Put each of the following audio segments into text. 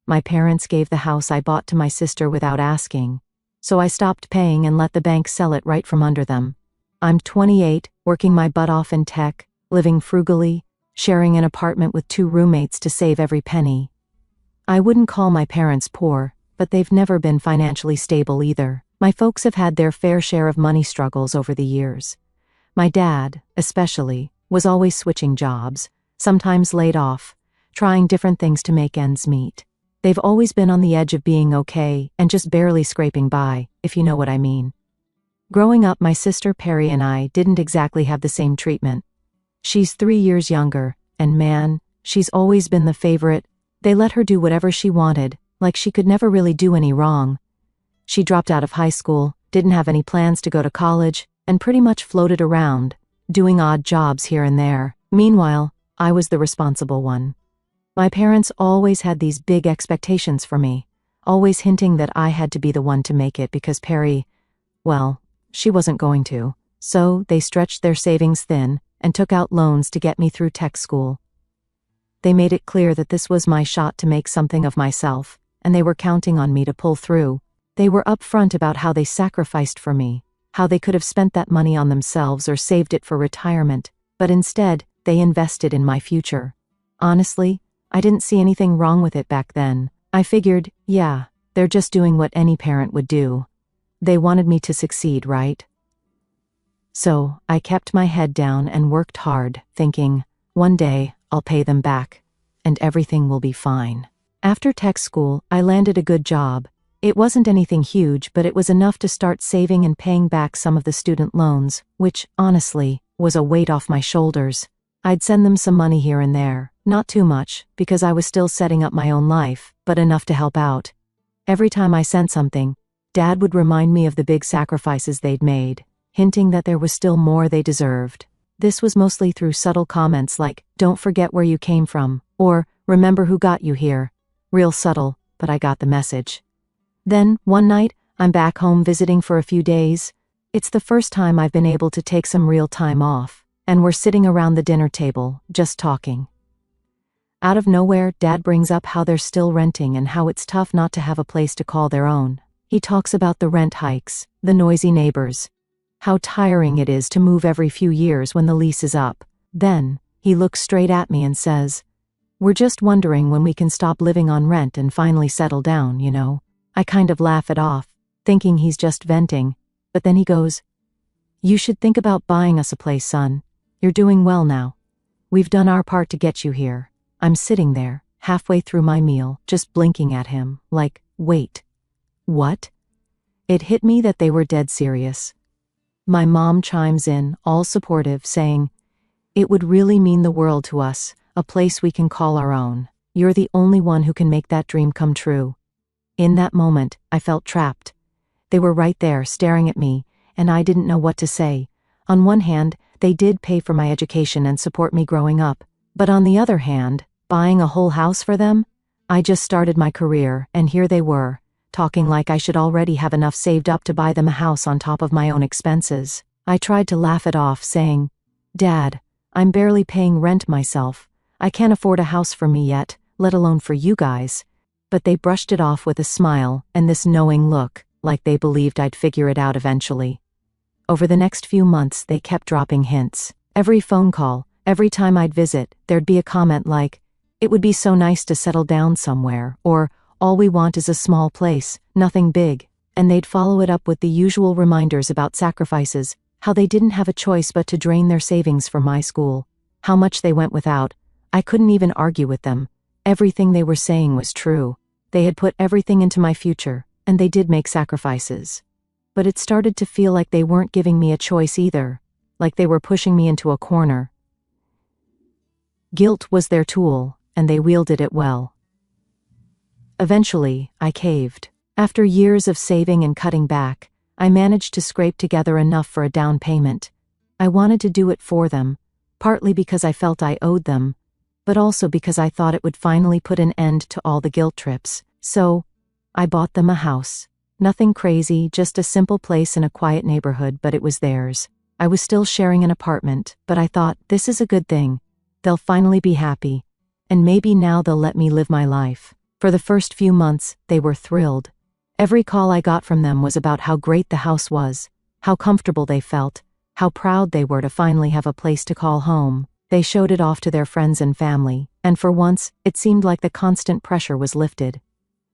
My parents gave the house I bought to my sister without asking. So I stopped paying and let the bank sell it right from under them. I'm 28, working my butt off in tech, living frugally, sharing an apartment with 2 roommates to save every penny. I wouldn't call my parents poor, but they've never been financially stable either. My folks have had their fair share of money struggles over the years. My dad, especially, was always switching jobs, sometimes laid off, trying different things to make ends meet. They've always been on the edge of being okay and just barely scraping by, if you know what I mean. Growing up, my sister Perry and I didn't exactly have the same treatment. She's 3 years younger, and man, she's always been the favorite. They let her do whatever she wanted, like she could never really do any wrong. She dropped out of high school, didn't have any plans to go to college, and pretty much floated around, doing odd jobs here and there. Meanwhile, I was the responsible one. My parents always had these big expectations for me, always hinting that I had to be the one to make it because Perry, well, she wasn't going to. So they stretched their savings thin and took out loans to get me through tech school. They made it clear that this was my shot to make something of myself, and they were counting on me to pull through. They were upfront about how they sacrificed for me, how they could have spent that money on themselves or saved it for retirement, but instead, they invested in my future. Honestly, I didn't see anything wrong with it back then. I figured, yeah, they're just doing what any parent would do. They wanted me to succeed, right? So, I kept my head down and worked hard, thinking, one day, I'll pay them back, and everything will be fine. After tech school, I landed a good job. It wasn't anything huge, but it was enough to start saving and paying back some of the student loans, which, honestly, was a weight off my shoulders. I'd send them some money here and there, not too much, because I was still setting up my own life, but enough to help out. Every time I sent something, Dad would remind me of the big sacrifices they'd made, hinting that there was still more they deserved. This was mostly through subtle comments like, "Don't forget where you came from," or "Remember who got you here." Real subtle, but I got the message. Then, one night, I'm back home visiting for a few days. It's the first time I've been able to take some real time off, and we're sitting around the dinner table, just talking. Out of nowhere, Dad brings up how they're still renting and how it's tough not to have a place to call their own. He talks about the rent hikes, the noisy neighbors, how tiring it is to move every few years when the lease is up. Then, he looks straight at me and says, "We're just wondering when we can stop living on rent and finally settle down, you know." I kind of laugh it off, thinking he's just venting, but then he goes, "You should think about buying us a place, son. You're doing well now. We've done our part to get you here." I'm sitting there, halfway through my meal, just blinking at him, like, wait, what? It hit me that they were dead serious. My mom chimes in, all supportive, saying, "It would really mean the world to us, a place we can call our own. You're the only one who can make that dream come true." In that moment, I felt trapped. They were right there, staring at me, and I didn't know what to say. On one hand, they did pay for my education and support me growing up, but on the other hand, buying a whole house for them? I just started my career, and here they were, talking like I should already have enough saved up to buy them a house on top of my own expenses. I tried to laugh it off, saying, "Dad, I'm barely paying rent myself. I can't afford a house for me yet, let alone for you guys." But they brushed it off with a smile and this knowing look, like they believed I'd figure it out eventually. Over the next few months, they kept dropping hints. Every phone call, every time I'd visit, there'd be a comment like, "It would be so nice to settle down somewhere," or "All we want is a small place, nothing big." And they'd follow it up with the usual reminders about sacrifices, how they didn't have a choice but to drain their savings for my school, how much they went without. I couldn't even argue with them. Everything they were saying was true. They had put everything into my future, and they did make sacrifices. But it started to feel like they weren't giving me a choice either, like they were pushing me into a corner. Guilt was their tool, and they wielded it well. Eventually, I caved. After years of saving and cutting back, I managed to scrape together enough for a down payment. I wanted to do it for them, partly because I felt I owed them, but also because I thought it would finally put an end to all the guilt trips. So, I bought them a house. Nothing crazy, just a simple place in a quiet neighborhood, but it was theirs. I was still sharing an apartment, but I thought, this is a good thing. They'll finally be happy. And maybe now they'll let me live my life. For the first few months, they were thrilled. Every call I got from them was about how great the house was, how comfortable they felt, how proud they were to finally have a place to call home. They showed it off to their friends and family, and for once, it seemed like the constant pressure was lifted.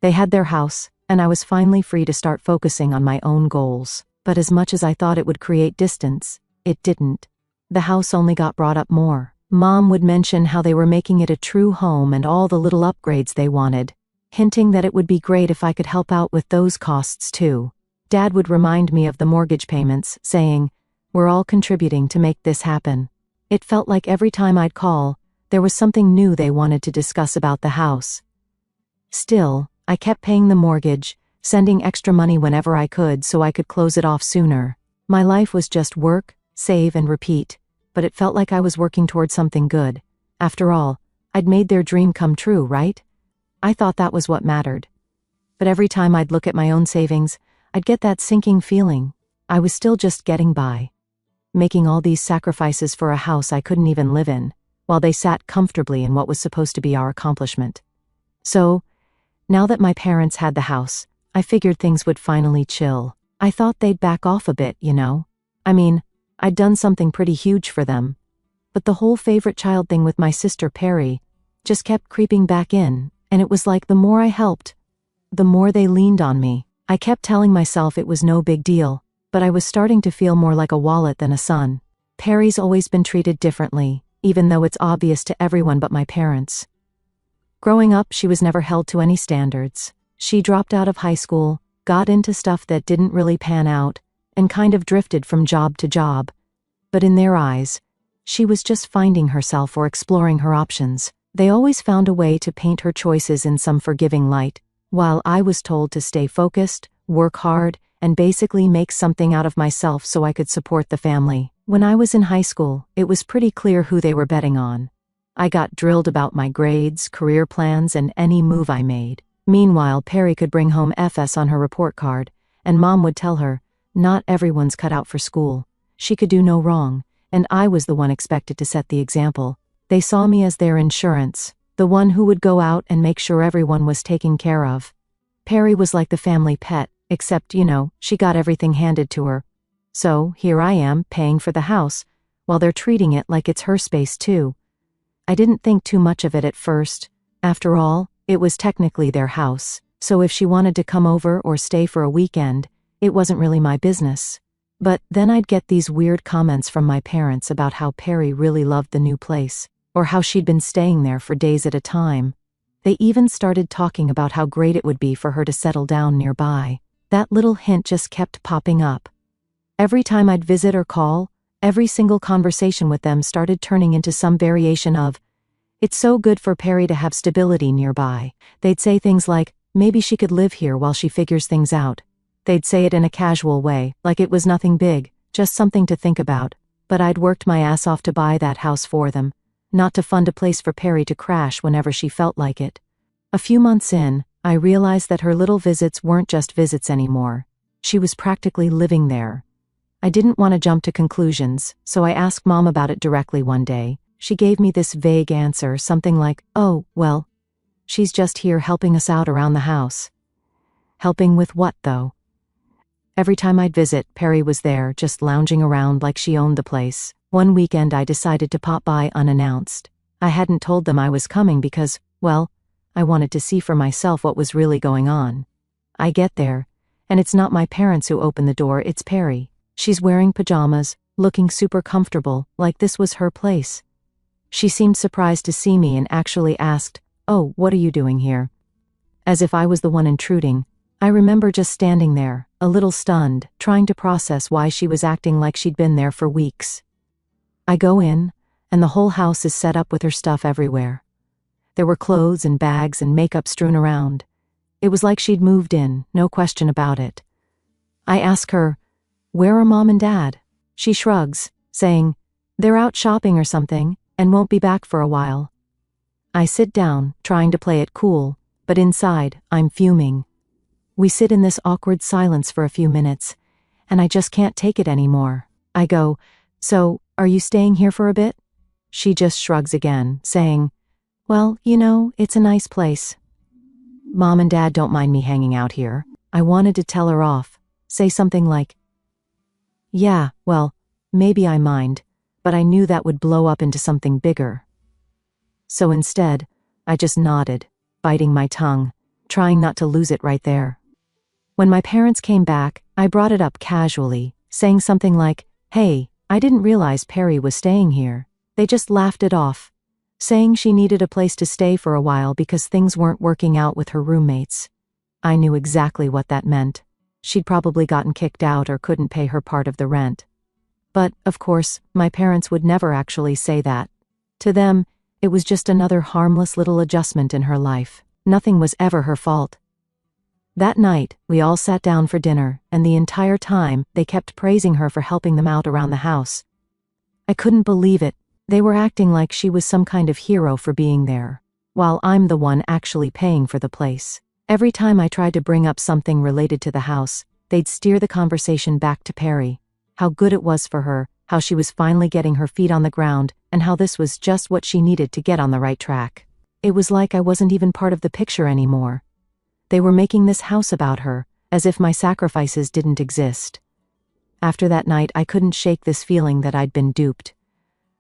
They had their house, and I was finally free to start focusing on my own goals. But as much as I thought it would create distance, it didn't. The house only got brought up more. Mom would mention how they were making it a true home and all the little upgrades they wanted, hinting that it would be great if I could help out with those costs too. Dad would remind me of the mortgage payments, saying, "We're all contributing to make this happen." It felt like every time I'd call, there was something new they wanted to discuss about the house. Still, I kept paying the mortgage, sending extra money whenever I could so I could close it off sooner. My life was just work, save and repeat, but it felt like I was working toward something good. After all, I'd made their dream come true, right? I thought that was what mattered. But every time I'd look at my own savings, I'd get that sinking feeling. I was still just getting by, making all these sacrifices for a house I couldn't even live in, while they sat comfortably in what was supposed to be our accomplishment. So, now that my parents had the house, I figured things would finally chill. I thought they'd back off a bit, you know? I mean, I'd done something pretty huge for them. But the whole favorite child thing with my sister Perry just kept creeping back in, and it was like the more I helped, the more they leaned on me. I kept telling myself it was no big deal, but I was starting to feel more like a wallet than a son. Perry's always been treated differently, even though it's obvious to everyone but my parents. Growing up, she was never held to any standards. She dropped out of high school, got into stuff that didn't really pan out, and kind of drifted from job to job. But in their eyes, she was just finding herself or exploring her options. They always found a way to paint her choices in some forgiving light, while I was told to stay focused, work hard, and basically make something out of myself so I could support the family. When I was in high school, it was pretty clear who they were betting on. I got drilled about my grades, career plans, and any move I made. Meanwhile, Perry could bring home FS on her report card, and Mom would tell her, not everyone's cut out for school. She could do no wrong, and I was the one expected to set the example. They saw me as their insurance, the one who would go out and make sure everyone was taken care of. Perry was like the family pet, except, she got everything handed to her. So, here I am, paying for the house, while they're treating it like it's her space too. I didn't think too much of it at first. After all, it was technically their house, so if she wanted to come over or stay for a weekend, it wasn't really my business. But then I'd get these weird comments from my parents about how Perry really loved the new place, or how she'd been staying there for days at a time. They even started talking about how great it would be for her to settle down nearby. That little hint just kept popping up. Every time I'd visit or call, every single conversation with them started turning into some variation of, "It's so good for Perry to have stability nearby." They'd say things like, "Maybe she could live here while she figures things out." They'd say it in a casual way, like it was nothing big, just something to think about. But I'd worked my ass off to buy that house for them, not to fund a place for Perry to crash whenever she felt like it. A few months in, I realized that her little visits weren't just visits anymore. She was practically living there. I didn't want to jump to conclusions, so I asked Mom about it directly one day. She gave me this vague answer, something like, "Oh, well, she's just here helping us out around the house." Helping with what, though? Every time I'd visit, Perry was there, just lounging around like she owned the place. One weekend I decided to pop by unannounced. I hadn't told them I was coming because, well, I wanted to see for myself what was really going on. I get there, and it's not my parents who open the door, it's Perry. She's wearing pajamas, looking super comfortable, like this was her place. She seemed surprised to see me and actually asked, "Oh, what are you doing here?" As if I was the one intruding. I remember just standing there, a little stunned, trying to process why she was acting like she'd been there for weeks. I go in, and the whole house is set up with her stuff everywhere. There were clothes and bags and makeup strewn around. It was like she'd moved in, no question about it. I ask her, "Where are Mom and Dad?" She shrugs, saying, "They're out shopping or something, and won't be back for a while." I sit down, trying to play it cool, but inside, I'm fuming. We sit in this awkward silence for a few minutes, and I just can't take it anymore. I go, "So, are you staying here for a bit?" She just shrugs again, saying, "Well, it's a nice place." Mom and Dad don't mind me hanging out here. I wanted to tell her off. Say something like, yeah, well, maybe I mind, but I knew that would blow up into something bigger. So instead, I just nodded, biting my tongue, trying not to lose it right there. When my parents came back, I brought it up casually, saying something like, hey, I didn't realize Perry was staying here. They just laughed it off, saying she needed a place to stay for a while because things weren't working out with her roommates. I knew exactly what that meant. She'd probably gotten kicked out or couldn't pay her part of the rent. But, of course, my parents would never actually say that. To them, it was just another harmless little adjustment in her life. Nothing was ever her fault. That night, we all sat down for dinner, and the entire time, they kept praising her for helping them out around the house. I couldn't believe it. They were acting like she was some kind of hero for being there, while I'm the one actually paying for the place. Every time I tried to bring up something related to the house, they'd steer the conversation back to Perry. How good it was for her, how she was finally getting her feet on the ground, and how this was just what she needed to get on the right track. It was like I wasn't even part of the picture anymore. They were making this house about her, as if my sacrifices didn't exist. After that night, I couldn't shake this feeling that I'd been duped.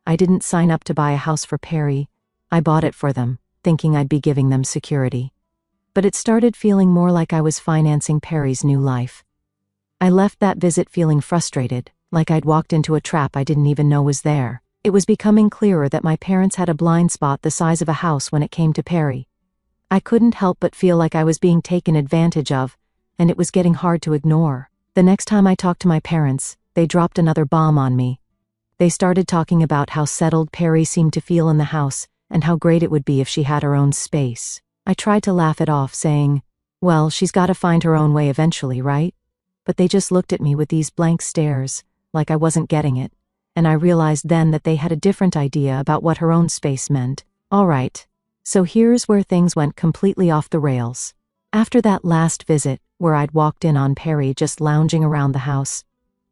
I didn't sign up to buy a house for Perry. I bought it for them, thinking I'd be giving them security. But it started feeling more like I was financing Perry's new life. I left that visit feeling frustrated, like I'd walked into a trap I didn't even know was there. It was becoming clearer that my parents had a blind spot the size of a house when it came to Perry. I couldn't help but feel like I was being taken advantage of, and it was getting hard to ignore. The next time I talked to my parents, they dropped another bomb on me. They started talking about how settled Perry seemed to feel in the house, and how great it would be if she had her own space. I tried to laugh it off, saying, well, she's got to find her own way eventually, right? But they just looked at me with these blank stares, like I wasn't getting it, and I realized then that they had a different idea about what her own space meant. All right. So here's where things went completely off the rails. After that last visit, where I'd walked in on Perry just lounging around the house,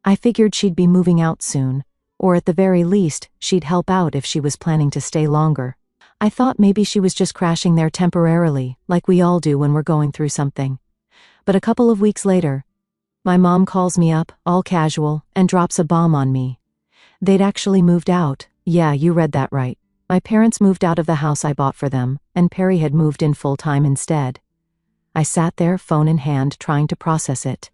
I figured she'd be moving out soon, or at the very least, she'd help out if she was planning to stay longer. I thought maybe she was just crashing there temporarily, like we all do when we're going through something. But a couple of weeks later, my mom calls me up, all casual, and drops a bomb on me. They'd actually moved out. Yeah, you read that right. My parents moved out of the house I bought for them, and Perry had moved in full-time instead. I sat there, phone in hand, trying to process it.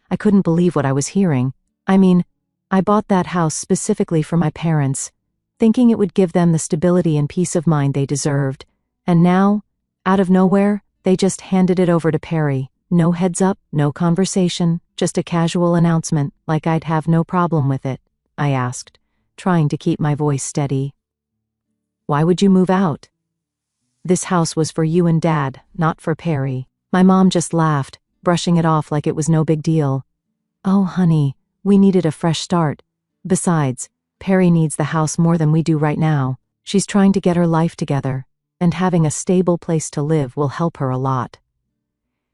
I couldn't believe what I was hearing. I mean, I bought that house specifically for my parents, thinking it would give them the stability and peace of mind they deserved. And now, out of nowhere, they just handed it over to Perry. No heads up, no conversation, just a casual announcement, like I'd have no problem with it, I asked, trying to keep my voice steady. Why would you move out? This house was for you and Dad, not for Perry. My mom just laughed, brushing it off like it was no big deal. Oh, honey, we needed a fresh start. Besides, Perry needs the house more than we do right now. She's trying to get her life together, and having a stable place to live will help her a lot.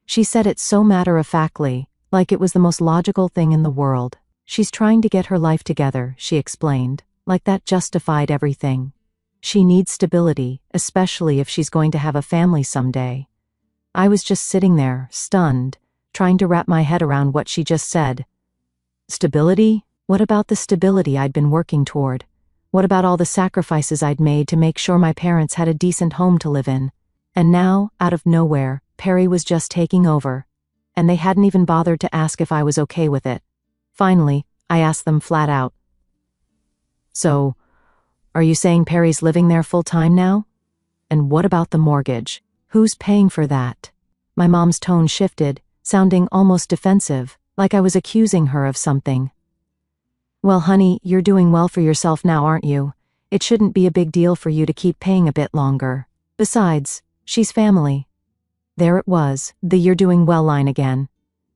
She said it so matter-of-factly, like it was the most logical thing in the world. She's trying to get her life together, she explained, like that justified everything. She needs stability, especially if she's going to have a family someday. I was just sitting there, stunned, trying to wrap my head around what she just said. Stability? What about the stability I'd been working toward? What about all the sacrifices I'd made to make sure my parents had a decent home to live in? And now, out of nowhere, Perry was just taking over, and they hadn't even bothered to ask if I was okay with it. Finally, I asked them flat out. So, are you saying Perry's living there full-time now? And what about the mortgage? Who's paying for that? My mom's tone shifted, sounding almost defensive, like I was accusing her of something. Well, honey, you're doing well for yourself now, aren't you? It shouldn't be a big deal for you to keep paying a bit longer. Besides, she's family. There it was, the "you're doing well" line again.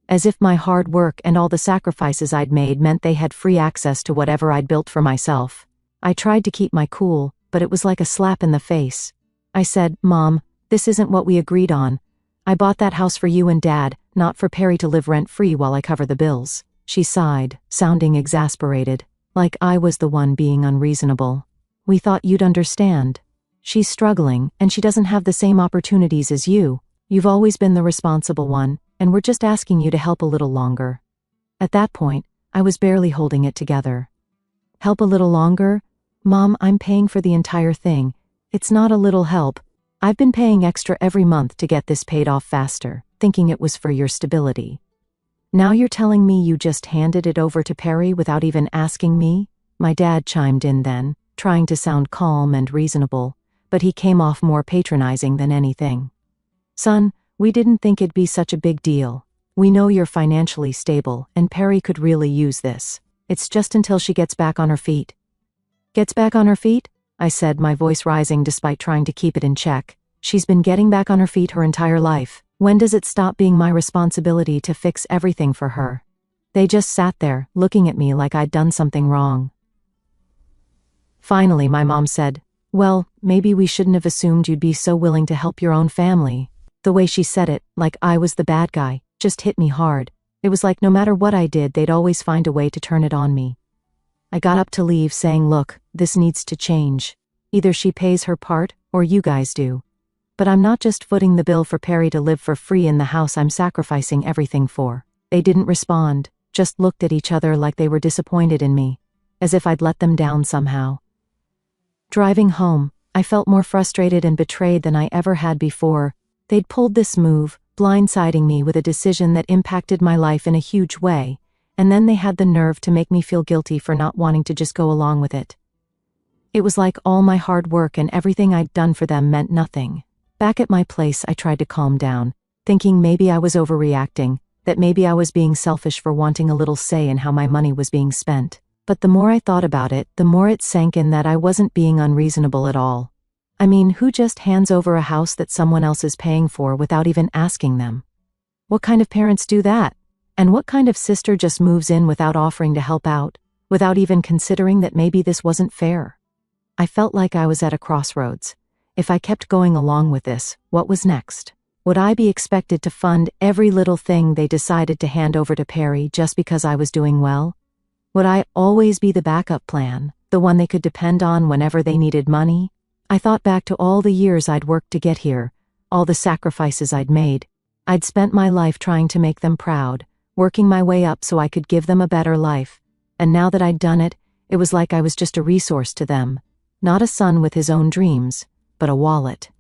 As if my hard work and all the sacrifices I'd made meant they had free access to whatever I'd built for myself. I tried to keep my cool, but it was like a slap in the face. I said, Mom, this isn't what we agreed on. I bought that house for you and Dad, not for Perry to live rent-free while I cover the bills. She sighed, sounding exasperated, like I was the one being unreasonable. We thought you'd understand. She's struggling, and she doesn't have the same opportunities as you. You've always been the responsible one, and we're just asking you to help a little longer." At that point, I was barely holding it together. "Help a little longer? Mom, I'm paying for the entire thing. It's not a little help. I've been paying extra every month to get this paid off faster, thinking it was for your stability. Now you're telling me you just handed it over to Perry without even asking me?" My dad chimed in then, trying to sound calm and reasonable, but he came off more patronizing than anything. "Son, we didn't think it'd be such a big deal. We know you're financially stable, and Perry could really use this. It's just until she gets back on her feet." "Gets back on her feet?" I said, my voice rising despite trying to keep it in check. "She's been getting back on her feet her entire life. When does it stop being my responsibility to fix everything for her?" They just sat there, looking at me like I'd done something wrong. Finally, my mom said, "Well, maybe we shouldn't have assumed you'd be so willing to help your own family." The way she said it, like I was the bad guy, just hit me hard. It was like no matter what I did, they'd always find a way to turn it on me. I got up to leave, saying, "Look, this needs to change. Either she pays her part, or you guys do. But I'm not just footing the bill for Perry to live for free in the house I'm sacrificing everything for." They didn't respond, just looked at each other like they were disappointed in me, as if I'd let them down somehow. Driving home, I felt more frustrated and betrayed than I ever had before. They'd pulled this move, blindsiding me with a decision that impacted my life in a huge way, and then they had the nerve to make me feel guilty for not wanting to just go along with it. It was like all my hard work and everything I'd done for them meant nothing. Back at my place, I tried to calm down, thinking maybe I was overreacting, that maybe I was being selfish for wanting a little say in how my money was being spent. But the more I thought about it, the more it sank in that I wasn't being unreasonable at all. I mean, who just hands over a house that someone else is paying for without even asking them? What kind of parents do that? And what kind of sister just moves in without offering to help out, without even considering that maybe this wasn't fair? I felt like I was at a crossroads. If I kept going along with this, what was next? Would I be expected to fund every little thing they decided to hand over to Perry just because I was doing well? Would I always be the backup plan, the one they could depend on whenever they needed money? I thought back to all the years I'd worked to get here, all the sacrifices I'd made. I'd spent my life trying to make them proud, working my way up so I could give them a better life. And now that I'd done it, it was like I was just a resource to them. Not a son with his own dreams, but a wallet.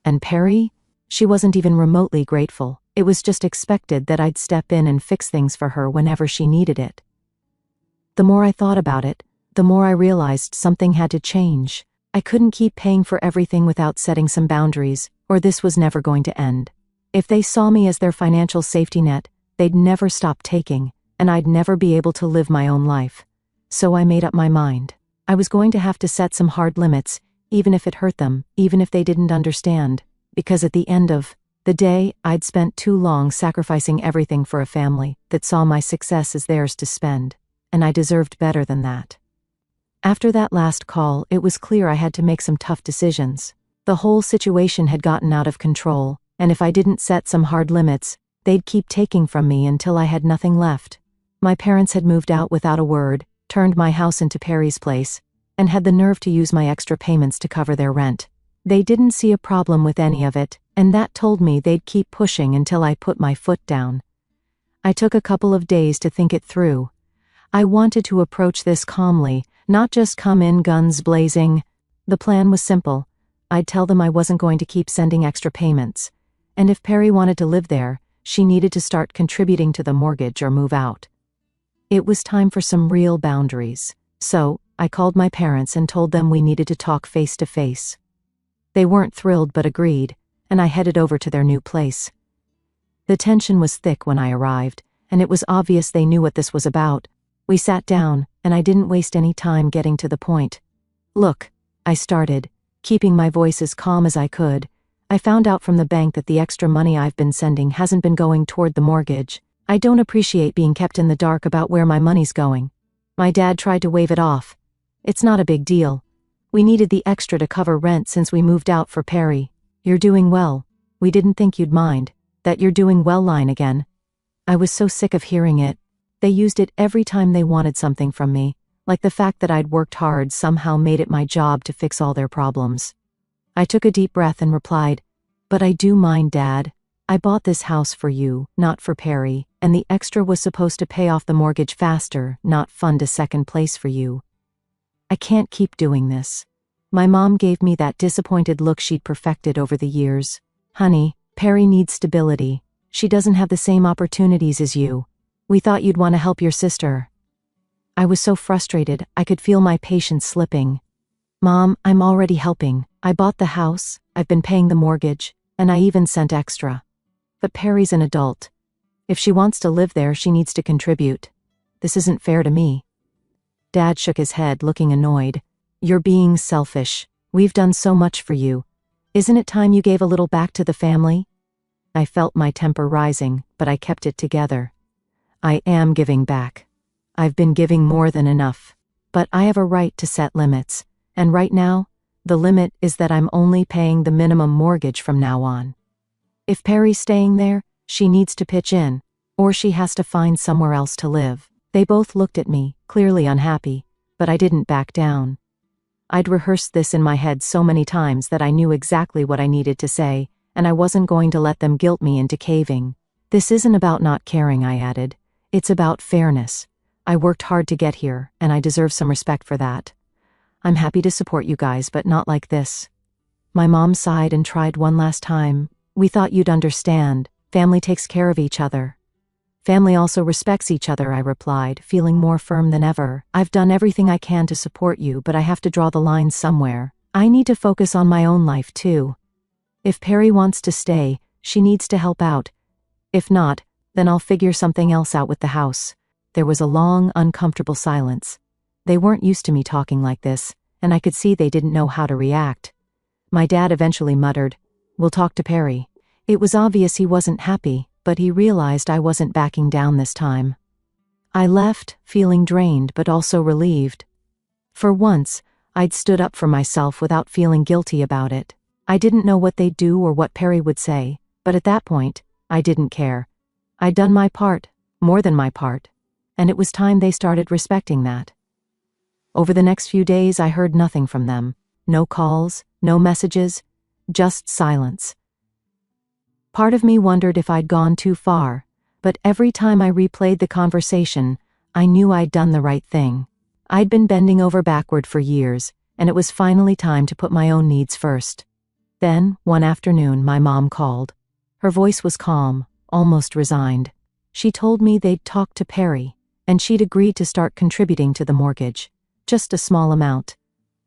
And Perry? She wasn't even remotely grateful. It was just expected that I'd step in and fix things for her whenever she needed it. The more I thought about it, the more I realized something had to change. I couldn't keep paying for everything without setting some boundaries, or this was never going to end. If they saw me as their financial safety net, they'd never stop taking, and I'd never be able to live my own life. So I made up my mind. I was going to have to set some hard limits, even if it hurt them, even if they didn't understand. Because at the end of the day, I'd spent too long sacrificing everything for a family that saw my success as theirs to spend, and I deserved better than that. After that last call, it was clear I had to make some tough decisions. The whole situation had gotten out of control, and if I didn't set some hard limits, they'd keep taking from me until I had nothing left. My parents had moved out without a word, turned my house into Perry's place, and had the nerve to use my extra payments to cover their rent. They didn't see a problem with any of it, and that told me they'd keep pushing until I put my foot down. I took a couple of days to think it through. I wanted to approach this calmly, not just come in guns blazing. The plan was simple. I'd tell them I wasn't going to keep sending extra payments, and if Perry wanted to live there, she needed to start contributing to the mortgage or move out. It was time for some real boundaries, so I called my parents and told them we needed to talk face to face. They weren't thrilled but agreed, and I headed over to their new place. The tension was thick when I arrived, and it was obvious they knew what this was about. We sat down, and I didn't waste any time getting to the point. "Look," I started, keeping my voice as calm as I could. "I found out from the bank that the extra money I've been sending hasn't been going toward the mortgage. I don't appreciate being kept in the dark about where my money's going." My dad tried to wave it off. "It's not a big deal. We needed the extra to cover rent since we moved out for Perry. You're doing well. We didn't think you'd mind. That you're doing well line again." I was so sick of hearing it. They used it every time they wanted something from me, like the fact that I'd worked hard somehow made it my job to fix all their problems. I took a deep breath and replied, But I do mind, Dad. I bought this house for you, not for Perry, and the extra was supposed to pay off the mortgage faster, not fund a second place for you. I can't keep doing this. My mom gave me that disappointed look she'd perfected over the years. Honey, Perry needs stability. She doesn't have the same opportunities as you. We thought you'd want to help your sister. I was so frustrated, I could feel my patience slipping. Mom, I'm already helping. I bought the house, I've been paying the mortgage, and I even sent extra. But Perry's an adult. If she wants to live there, she needs to contribute. This isn't fair to me. Dad shook his head, looking annoyed. You're being selfish. We've done so much for you. Isn't it time you gave a little back to the family? I felt my temper rising, but I kept it together. I am giving back. I've been giving more than enough. But I have a right to set limits. And right now, the limit is that I'm only paying the minimum mortgage from now on. If Perry's staying there, she needs to pitch in, or she has to find somewhere else to live. They both looked at me, clearly unhappy, but I didn't back down. I'd rehearsed this in my head so many times that I knew exactly what I needed to say, and I wasn't going to let them guilt me into caving. This isn't about not caring, I added. It's about fairness. I worked hard to get here, and I deserve some respect for that. I'm happy to support you guys, but not like this. My mom sighed and tried one last time. We thought you'd understand. Family takes care of each other. Family also respects each other, I replied, feeling more firm than ever. I've done everything I can to support you, but I have to draw the line somewhere. I need to focus on my own life too. If Perry wants to stay, she needs to help out. If not, then I'll figure something else out with the house. There was a long, uncomfortable silence. They weren't used to me talking like this, and I could see they didn't know how to react. My dad eventually muttered, "We'll talk to Perry." It was obvious he wasn't happy, but he realized I wasn't backing down this time. I left, feeling drained but also relieved. For once, I'd stood up for myself without feeling guilty about it. I didn't know what they'd do or what Perry would say, but at that point, I didn't care. I'd done my part, more than my part, and it was time they started respecting that. Over the next few days, I heard nothing from them. No calls, no messages, just silence. Part of me wondered if I'd gone too far, but every time I replayed the conversation, I knew I'd done the right thing. I'd been bending over backward for years, and it was finally time to put my own needs first. Then, one afternoon, my mom called. Her voice was calm, almost resigned. She told me they'd talked to Perry, and she'd agreed to start contributing to the mortgage. Just a small amount.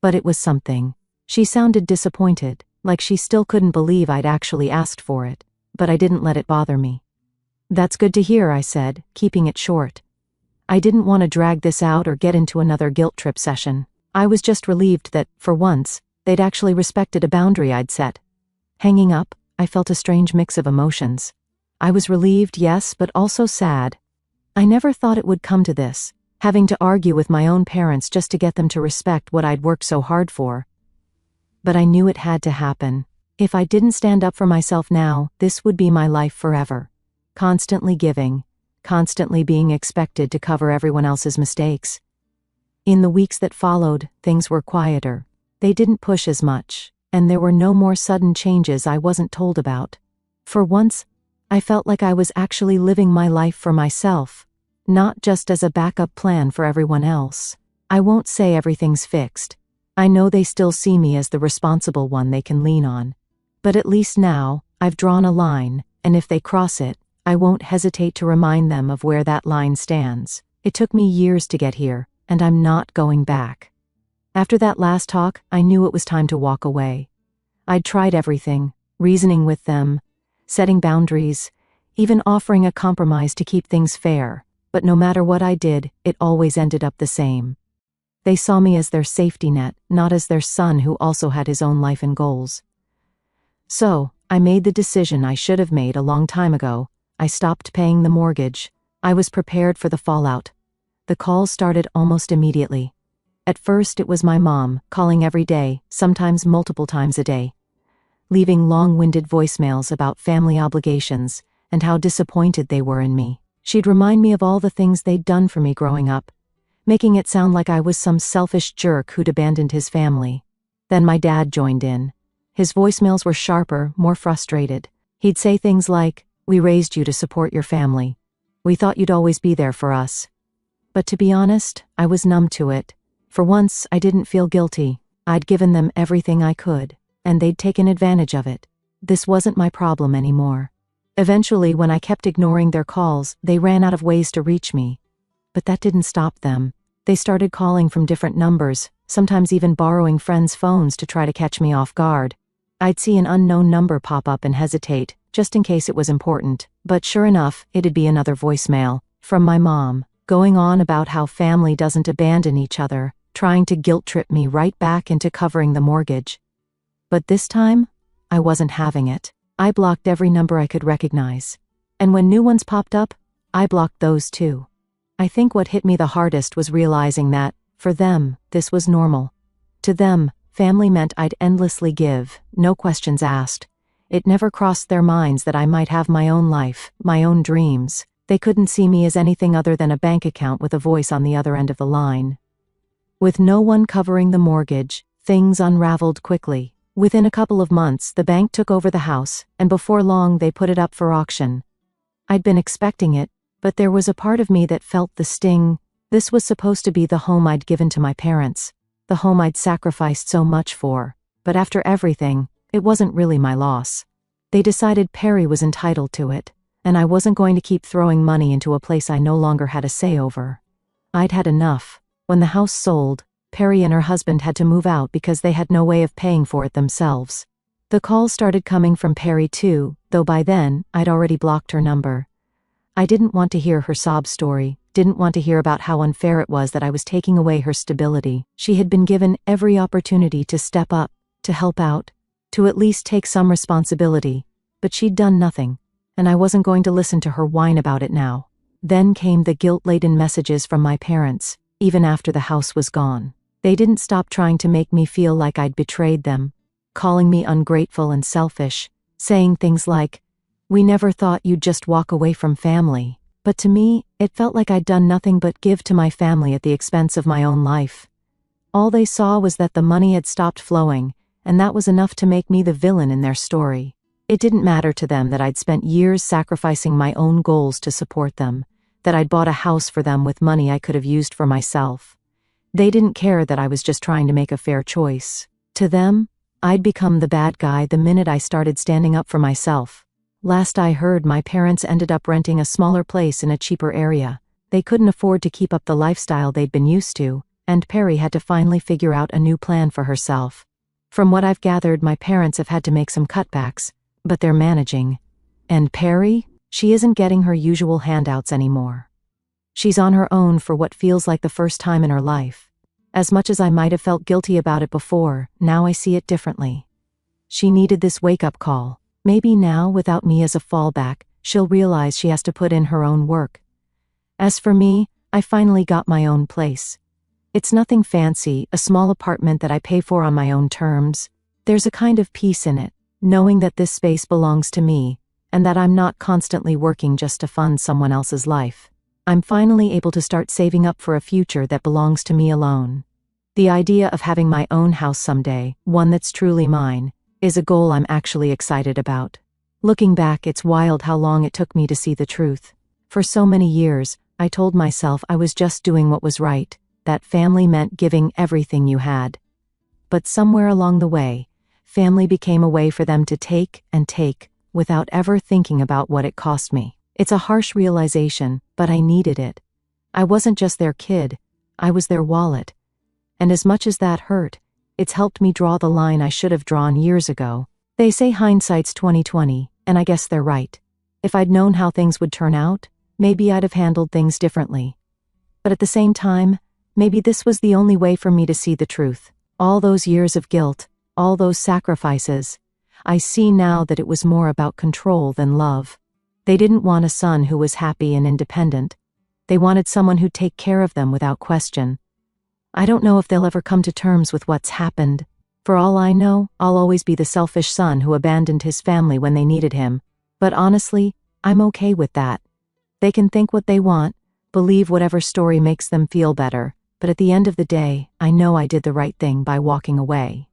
But it was something. She sounded disappointed, like she still couldn't believe I'd actually asked for it. But I didn't let it bother me. That's good to hear, I said, keeping it short. I didn't want to drag this out or get into another guilt trip session. I was just relieved that, for once, they'd actually respected a boundary I'd set. Hanging up, I felt a strange mix of emotions. I was relieved, yes, but also sad. I never thought it would come to this, having to argue with my own parents just to get them to respect what I'd worked so hard for. But I knew it had to happen. If I didn't stand up for myself now, this would be my life forever. Constantly giving, constantly being expected to cover everyone else's mistakes. In the weeks that followed, things were quieter. They didn't push as much, and there were no more sudden changes I wasn't told about. For once, I felt like I was actually living my life for myself, not just as a backup plan for everyone else. I won't say everything's fixed. I know they still see me as the responsible one they can lean on. But at least now, I've drawn a line, and if they cross it, I won't hesitate to remind them of where that line stands. It took me years to get here, and I'm not going back. After that last talk, I knew it was time to walk away. I'd tried everything, reasoning with them, setting boundaries, even offering a compromise to keep things fair, but no matter what I did, it always ended up the same. They saw me as their safety net, not as their son who also had his own life and goals. So, I made the decision I should have made a long time ago. I stopped paying the mortgage. I was prepared for the fallout. The calls started almost immediately. At first it was my mom, calling every day, sometimes multiple times a day, leaving long-winded voicemails about family obligations and how disappointed they were in me. She'd remind me of all the things they'd done for me growing up, making it sound like I was some selfish jerk who'd abandoned his family. Then my dad joined in. His voicemails were sharper, more frustrated. He'd say things like, "We raised you to support your family. We thought you'd always be there for us." But to be honest, I was numb to it. For once, I didn't feel guilty. I'd given them everything I could, and they'd taken advantage of it. This wasn't my problem anymore. Eventually, when I kept ignoring their calls, they ran out of ways to reach me. But that didn't stop them. They started calling from different numbers, sometimes even borrowing friends' phones to try to catch me off guard. I'd see an unknown number pop up and hesitate, just in case it was important, but sure enough, it'd be another voicemail, from my mom, going on about how family doesn't abandon each other, trying to guilt-trip me right back into covering the mortgage. But this time, I wasn't having it. I blocked every number I could recognize. And when new ones popped up, I blocked those too. I think what hit me the hardest was realizing that, for them, this was normal. To them, family meant I'd endlessly give, no questions asked. It never crossed their minds that I might have my own life, my own dreams. They couldn't see me as anything other than a bank account with a voice on the other end of the line. With no one covering the mortgage, things unraveled quickly. Within a couple of months, the bank took over the house, and before long they put it up for auction. I'd been expecting it, but there was a part of me that felt the sting. This was supposed to be the home I'd given to my parents, the home I'd sacrificed so much for. But after everything, it wasn't really my loss. They decided Perry was entitled to it, and I wasn't going to keep throwing money into a place I no longer had a say over. I'd had enough. When the house sold, Perry and her husband had to move out because they had no way of paying for it themselves. The calls started coming from Perry too, though by then, I'd already blocked her number. I didn't want to hear her sob story, didn't want to hear about how unfair it was that I was taking away her stability. She had been given every opportunity to step up, to help out, to at least take some responsibility, but she'd done nothing, and I wasn't going to listen to her whine about it now. Then came the guilt-laden messages from my parents, even after the house was gone. They didn't stop trying to make me feel like I'd betrayed them, calling me ungrateful and selfish, saying things like, "We never thought you'd just walk away from family." But to me, it felt like I'd done nothing but give to my family at the expense of my own life. All they saw was that the money had stopped flowing, and that was enough to make me the villain in their story. It didn't matter to them that I'd spent years sacrificing my own goals to support them, that I'd bought a house for them with money I could have used for myself. They didn't care that I was just trying to make a fair choice. To them, I'd become the bad guy the minute I started standing up for myself. Last I heard, my parents ended up renting a smaller place in a cheaper area. They couldn't afford to keep up the lifestyle they'd been used to, and Perry had to finally figure out a new plan for herself. From what I've gathered, my parents have had to make some cutbacks, but they're managing. And Perry? She isn't getting her usual handouts anymore. She's on her own for what feels like the first time in her life. As much as I might have felt guilty about it before, now I see it differently. She needed this wake-up call. Maybe now, without me as a fallback, she'll realize she has to put in her own work. As for me, I finally got my own place. It's nothing fancy, a small apartment that I pay for on my own terms. There's a kind of peace in it, knowing that this space belongs to me, and that I'm not constantly working just to fund someone else's life. I'm finally able to start saving up for a future that belongs to me alone. The idea of having my own house someday, one that's truly mine, is a goal I'm actually excited about. Looking back, it's wild how long it took me to see the truth. For so many years, I told myself I was just doing what was right, that family meant giving everything you had. But somewhere along the way, family became a way for them to take and take, without ever thinking about what it cost me. It's a harsh realization, but I needed it. I wasn't just their kid, I was their wallet. And as much as that hurt, it's helped me draw the line I should have drawn years ago. They say hindsight's 20/20, and I guess they're right. If I'd known how things would turn out, maybe I'd have handled things differently. But at the same time, maybe this was the only way for me to see the truth. All those years of guilt, all those sacrifices, I see now that it was more about control than love. They didn't want a son who was happy and independent. They wanted someone who'd take care of them without question. I don't know if they'll ever come to terms with what's happened. For all I know, I'll always be the selfish son who abandoned his family when they needed him. But honestly, I'm okay with that. They can think what they want, believe whatever story makes them feel better, but at the end of the day, I know I did the right thing by walking away.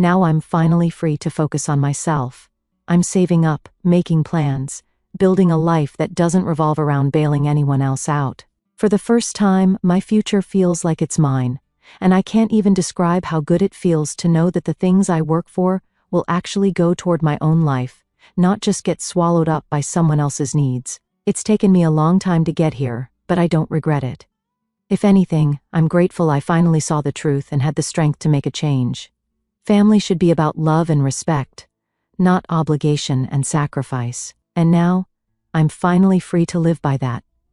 Now I'm finally free to focus on myself. I'm saving up, making plans, building a life that doesn't revolve around bailing anyone else out. For the first time, my future feels like it's mine, and I can't even describe how good it feels to know that the things I work for will actually go toward my own life, not just get swallowed up by someone else's needs. It's taken me a long time to get here, but I don't regret it. If anything, I'm grateful I finally saw the truth and had the strength to make a change. Family should be about love and respect, not obligation and sacrifice. And now, I'm finally free to live by that.